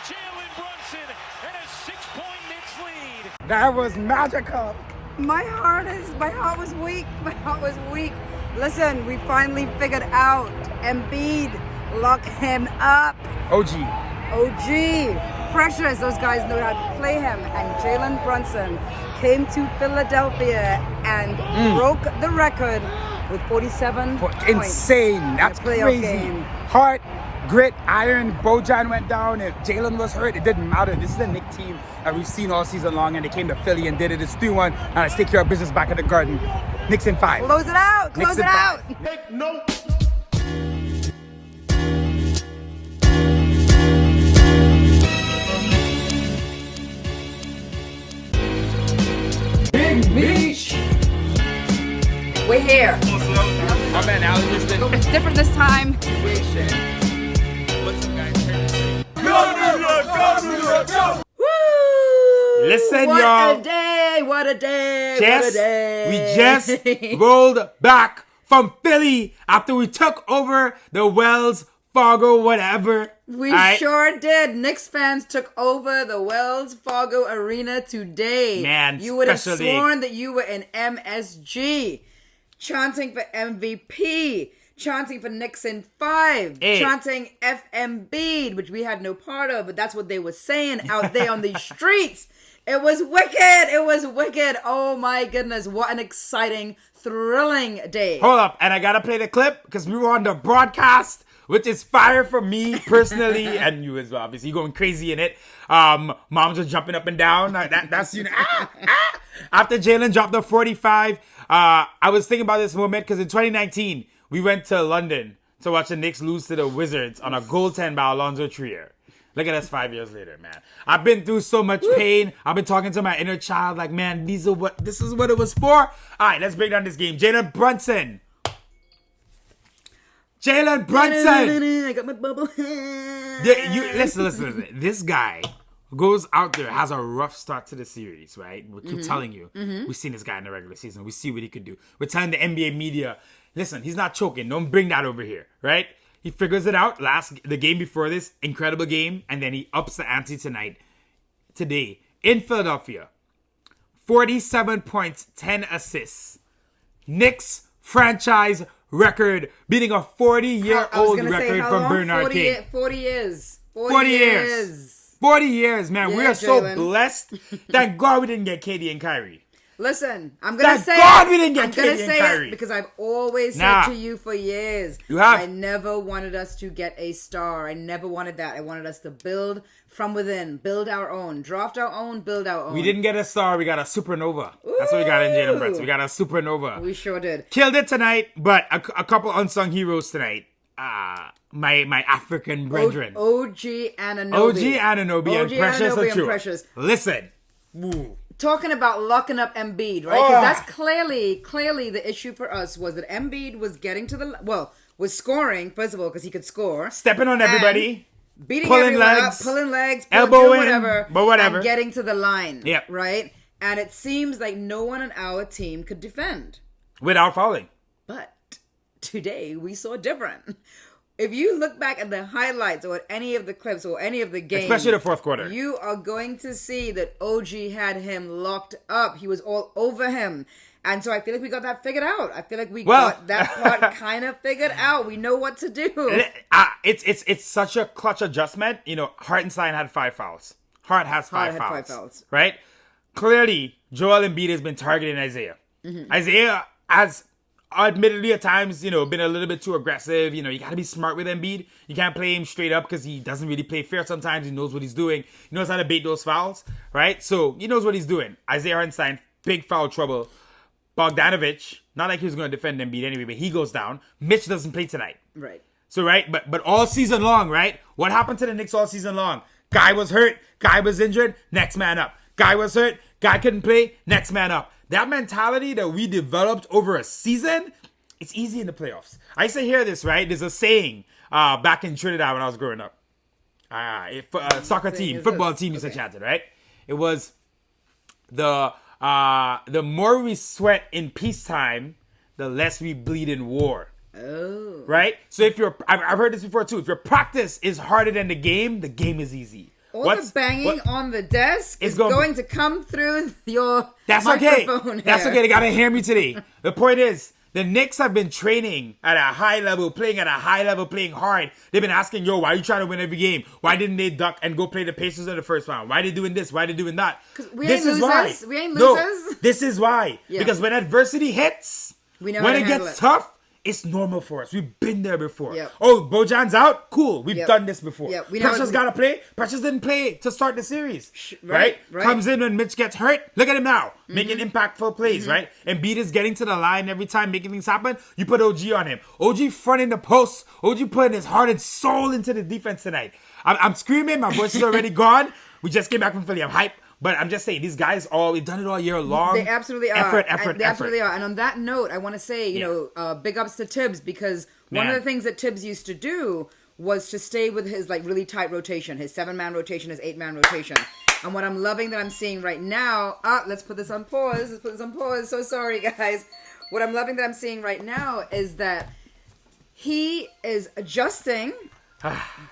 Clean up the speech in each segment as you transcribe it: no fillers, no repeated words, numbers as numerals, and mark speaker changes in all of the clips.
Speaker 1: Jalen Brunson and a 6-point Knicks lead.
Speaker 2: That was magical.
Speaker 3: My heart was weak. My heart was weak. Listen, we finally figured out Embiid. Lock him up.
Speaker 2: OG.
Speaker 3: Precious. Those guys know how to play him. And Jalen Brunson came to Philadelphia and broke the record with 47 points.
Speaker 2: Insane. That's
Speaker 3: in a playoff
Speaker 2: crazy.
Speaker 3: game.
Speaker 2: Heart, grit, iron. Bojan went down. If Jalen was hurt, it didn't matter. This is the Knicks team that we've seen all season long, and they came to Philly and did it. It's 3-1, and let's take care of business back at the Garden. Knicks in 5.
Speaker 3: Close it out. Close it out.
Speaker 1: Take note.
Speaker 2: Big Meech.
Speaker 3: We're here.
Speaker 2: My man, Alan Houston.
Speaker 3: It's different this time.
Speaker 2: What's up, guys?
Speaker 3: Woo!
Speaker 2: Listen,
Speaker 3: what
Speaker 2: y'all.
Speaker 3: What a day. What a day.
Speaker 2: We just rolled back from Philly after we took over the Wells Fargo whatever.
Speaker 3: We
Speaker 2: Right?
Speaker 3: sure did. Knicks fans took over the Wells Fargo Arena today.
Speaker 2: Man,
Speaker 3: you would have
Speaker 2: special league.
Speaker 3: sworn that you were in MSG, chanting for MVP, chanting for Knicks in 5,
Speaker 2: Hey.
Speaker 3: chanting FMB, which we had no part of, but that's what they were saying out there on the streets. It was wicked. It was wicked. Oh my goodness. What an exciting, thrilling day.
Speaker 2: Hold up, and I gotta play the clip because we were on the broadcast, which is fire for me personally, and you as well. Obviously, you're going crazy in it. Moms are jumping up and down. That's you know. After Jalen dropped the 45, I was thinking about this moment because in 2019 we went to London to watch the Knicks lose to the Wizards on a goaltend by Alonzo Trier. Look at us 5 years later, man. I've been through so much pain. I've been talking to my inner child like, man, this is what it was for. All right, let's break down this game. Jalen Brunson.
Speaker 3: I got my bubble hand.
Speaker 2: Listen. This guy goes out there, has a rough start to the series, right? We keep telling you. We've seen this guy in the regular season. We see what he could do. We're telling the NBA media, listen, he's not choking. Don't bring that over here, right? He figures it out. The game before this, incredible game. And then he ups the ante today, in Philadelphia. 47 points, 10 assists. Knicks franchise record, beating a 40-year-old record from Bernard King.
Speaker 3: 40 years.
Speaker 2: 40 years. 40 years, man.
Speaker 3: Yeah,
Speaker 2: we are so
Speaker 3: Jalen.
Speaker 2: blessed. Thank God we didn't get KD and Kyrie.
Speaker 3: Listen, I'm gonna
Speaker 2: Thank
Speaker 3: say
Speaker 2: God
Speaker 3: it.
Speaker 2: we didn't get
Speaker 3: I'm gonna
Speaker 2: KD and
Speaker 3: say
Speaker 2: Kyrie.
Speaker 3: it because I've always
Speaker 2: Nah.
Speaker 3: said to you for years.
Speaker 2: You have.
Speaker 3: I never wanted us to get a star. I never wanted that. I wanted us to build from within, build our own, draft our own, build our own.
Speaker 2: We didn't get a star. We got a supernova. That's what we got in Jalen Brunson. We got a supernova.
Speaker 3: We sure did.
Speaker 2: Killed it tonight, but a couple unsung heroes tonight. My African brethren.
Speaker 3: OG Anunoby.
Speaker 2: OG Anunoby and Precious
Speaker 3: Anunoby and
Speaker 2: Achua.
Speaker 3: Precious.
Speaker 2: Listen. Woo.
Speaker 3: Talking about locking up Embiid, right?
Speaker 2: Oh.
Speaker 3: Because that's clearly the issue for us was that Embiid was getting to was scoring, first of all, because he could score.
Speaker 2: Stepping on everybody.
Speaker 3: Beating
Speaker 2: Pulling
Speaker 3: everyone
Speaker 2: legs,
Speaker 3: up, pulling legs,
Speaker 2: elbowing,
Speaker 3: doing
Speaker 2: but whatever.
Speaker 3: and getting to the line.
Speaker 2: Yep.
Speaker 3: Right? And it seems like no one on our team could defend.
Speaker 2: Without fouling.
Speaker 3: But today we saw different. If you look back at the highlights or at any of the clips or any of the games,
Speaker 2: Especially the fourth quarter,
Speaker 3: you are going to see that OG had him locked up. He was all over him. And so I feel like we got that figured out. I feel like we got that part kind of figured out. We know what to do.
Speaker 2: It's such a clutch adjustment. You know, Hartenstein had 5 fouls. Hart has 5 fouls. Right? Clearly, Joel Embiid has been targeting Isaiah. Isaiah has admittedly at times, you know, been a little bit too aggressive. You know, you got to be smart with Embiid. You can't play him straight up because he doesn't really play fair sometimes. He knows what he's doing. He knows how to bait those fouls, right? So he knows what he's doing. Isaiah Hartenstein, big foul trouble. Bogdanovich, not like he was going to defend Embiid anyway, but he goes down. Mitch doesn't play tonight.
Speaker 3: Right.
Speaker 2: So, right, but all season long, right? What happened to the Knicks all season long? Guy was hurt, guy was injured, next man up. Guy was hurt, guy couldn't play, next man up. That mentality that we developed over a season, it's easy in the playoffs. I used to hear this, right? There's a saying back in Trinidad when I was growing up. Soccer team, football team used to chant it, right? It was the more we sweat in peacetime, the less we bleed in war.
Speaker 3: Oh.
Speaker 2: Right? So if I've heard this before too. If your practice is harder than the game is easy.
Speaker 3: All the banging on the desk is going to come through your microphone.
Speaker 2: That's okay. They gotta hear me today. The point is, the Knicks have been training at a high level, playing at a high level, playing hard. They've been asking, why are you trying to win every game? Why didn't they duck and go play the Pacers in the first round? Why are they doing this? Why are they doing that?
Speaker 3: We ain't losers. We ain't losers.
Speaker 2: No, this is why. Yeah. Because when adversity hits, when it gets tough, it's normal for us. We've been there before.
Speaker 3: Yep.
Speaker 2: Oh, Bojan's out? Cool. We've done this before.
Speaker 3: Yep.
Speaker 2: Precious got to play. Precious didn't play to start the series. Right? Comes in when Mitch gets hurt. Look at him now. Making impactful plays, right? Embiid is getting to the line every time, making things happen. You put OG on him. OG fronting the post. OG putting his heart and soul into the defense tonight. I'm screaming. My voice is already gone. We just came back from Philly. I'm hyped. But I'm just saying, these guys we've done it all year long.
Speaker 3: They absolutely are.
Speaker 2: Effort.
Speaker 3: They absolutely are. And on that note, I want to say, big ups to Tibbs, because one of the things that Tibbs used to do was to stay with his really tight rotation, his 7-man rotation, his 8-man rotation. And what I'm loving that I'm seeing right now, let's put this on pause. So sorry, guys. What I'm loving that I'm seeing right now is that he is adjusting.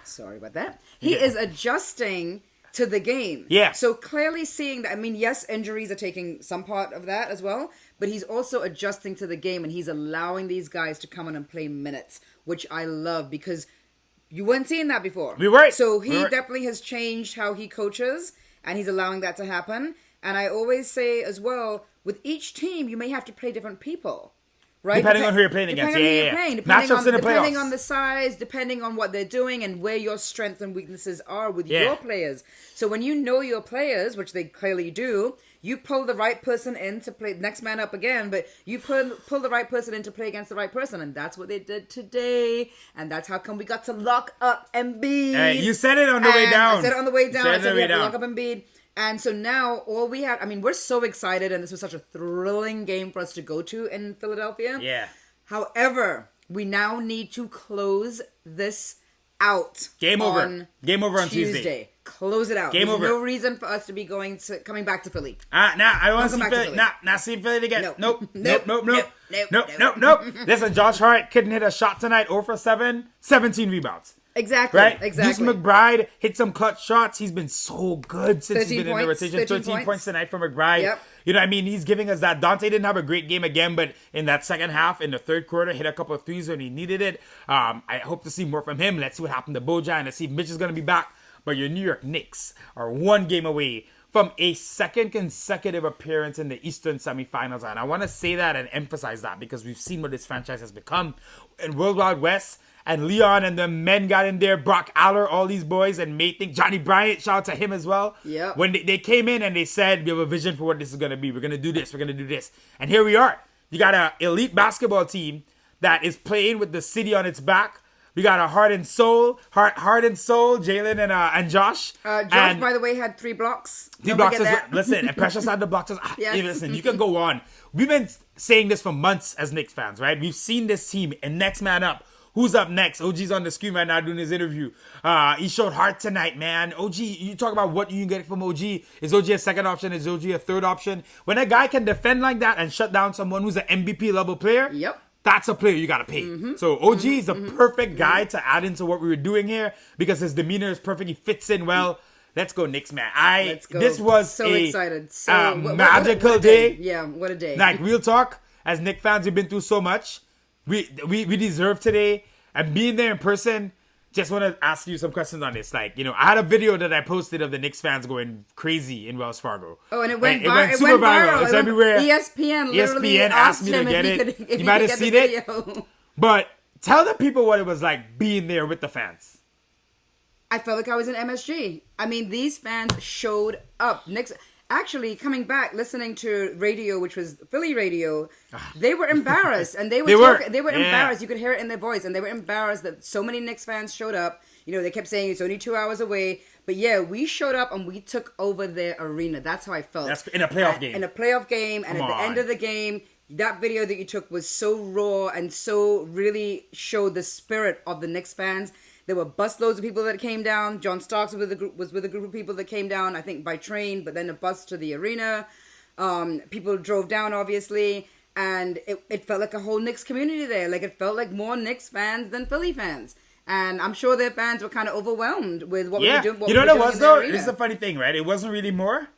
Speaker 3: Sorry about that. He is adjusting to the game.
Speaker 2: Yeah.
Speaker 3: So clearly seeing that, yes, injuries are taking some part of that as well, but he's also adjusting to the game, and he's allowing these guys to come in and play minutes, which I love, because you weren't seeing that before.
Speaker 2: We weren't.
Speaker 3: So he definitely has changed how he coaches, and he's allowing that to happen. And I always say as well, with each team, you may have to play different people. Right?
Speaker 2: Depending on who you're playing against.
Speaker 3: Depending on the size, depending on what they're doing, and where your strengths and weaknesses are with your players. So when you know your players, which they clearly do, you pull the right person in to play next man up again, but you pull the right person in to play against the right person, and that's what they did today, and that's how come we got to lock up Embiid.
Speaker 2: Hey, you said it on the way down.
Speaker 3: I said it on the way down. I said we had to lock up Embiid. And so now all we have, we're so excited, and this was such a thrilling game for us to go to in Philadelphia.
Speaker 2: Yeah.
Speaker 3: However, we now need to close this out.
Speaker 2: Game over on Tuesday.
Speaker 3: Close it out.
Speaker 2: There's
Speaker 3: no reason for us to be coming back to Philly.
Speaker 2: I don't want to see Philly. Not see Philly again. Nope. Listen, Josh Hart couldn't hit a shot tonight. 0 for 7, 17 rebounds.
Speaker 3: Exactly.
Speaker 2: Right?
Speaker 3: Exactly.
Speaker 2: Deuce McBride hit some clutch shots. He's been so good since he's been in the rotation. 13 points tonight for McBride.
Speaker 3: Yep.
Speaker 2: You know what I mean? He's giving us that. Dante didn't have a great game again, but in that second half, in the third quarter, hit a couple of threes when he needed it. I hope to see more from him. Let's see what happened to Bojan. Let's see if Mitch is going to be back. But your New York Knicks are one game away from a second consecutive appearance in the Eastern semifinals. And I want to say that and emphasize that, because we've seen what this franchise has become in World Wide West. And Leon and the men got in there, Brock Aller, all these boys, and made things. Johnny Bryant, shout out to him as well.
Speaker 3: Yeah.
Speaker 2: When they came in and they said, we have a vision for what this is going to be. We're going to do this. We're going to do this. And here we are. You got an elite basketball team that is playing with the city on its back. We got a heart and soul, Jalen and Josh.
Speaker 3: Josh, by the way, had 3 blocks.
Speaker 2: 3 blocks as well. Listen, and Precious had the blocks.
Speaker 3: Yes.
Speaker 2: Listen, you can go on. We've been saying this for months as Knicks fans, right? We've seen this team and next man up. Who's up next? OG's on the screen right now doing his interview. He showed heart tonight, man. OG, you talk about what you can get from OG. Is OG a second option? Is OG a third option? When a guy can defend like that and shut down someone who's an MVP level player, that's a player you got to pay. So OG is a perfect guy to add into what we were doing here, because his demeanor is perfect. He fits in well. Let's go Knicks, man.
Speaker 3: Let's go.
Speaker 2: This was
Speaker 3: so
Speaker 2: a
Speaker 3: excited.
Speaker 2: magical
Speaker 3: what a
Speaker 2: day.
Speaker 3: Yeah, what a day.
Speaker 2: Like, real talk, as Knicks fans, we've been through so much. We deserve today. And being there in person, just want to ask you some questions on this. Like, I had a video that I posted of the Knicks fans going crazy in Wells Fargo.
Speaker 3: Oh, and it went
Speaker 2: super viral. It's everywhere.
Speaker 3: ESPN
Speaker 2: asked me to get it. You might have seen it. But tell the people what it was like being there with the fans.
Speaker 3: I felt like I was in MSG. These fans showed up. Knicks... Actually, coming back, listening to radio, which was Philly radio, they were embarrassed, and they were embarrassed. You could hear it in their voice, and they were embarrassed that so many Knicks fans showed up. They kept saying it's only 2 hours away, but yeah, we showed up and we took over their arena. That's how I felt.
Speaker 2: That's in a playoff game.
Speaker 3: In a playoff game, and at the end of the game, that video that you took was so raw and so really showed the spirit of the Knicks fans. There were busloads of people that came down. John Starks was with a group of people that came down, I think by train, but then a bus to the arena. People drove down, obviously, and it felt like a whole Knicks community there. Like, it felt like more Knicks fans than Philly fans. And I'm sure their fans were kind of overwhelmed with what we were doing.
Speaker 2: You know what it was though? This is the funny thing, right? It wasn't really more.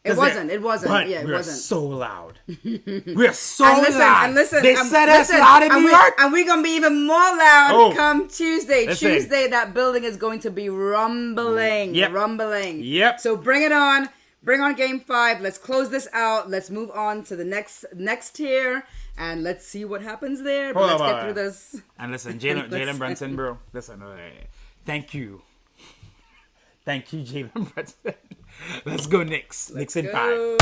Speaker 3: It wasn't.
Speaker 2: But
Speaker 3: Yeah, it
Speaker 2: we're
Speaker 3: wasn't.
Speaker 2: so loud. We're so loud.
Speaker 3: And listen.
Speaker 2: They said us loud in New York.
Speaker 3: And we're going to be even more loud come Tuesday.
Speaker 2: Listen.
Speaker 3: Tuesday, that building is going to be rumbling.
Speaker 2: Yep.
Speaker 3: Rumbling.
Speaker 2: Yep.
Speaker 3: So bring it on. Bring on Game 5. Let's close this out. Let's move on to the next tier. And let's see what happens there. But let's get through this.
Speaker 2: And listen, Jalen Brunson, bro. Listen, thank you. Thank you, Jalen Brunson. Let's go Knicks. Knicks in 5.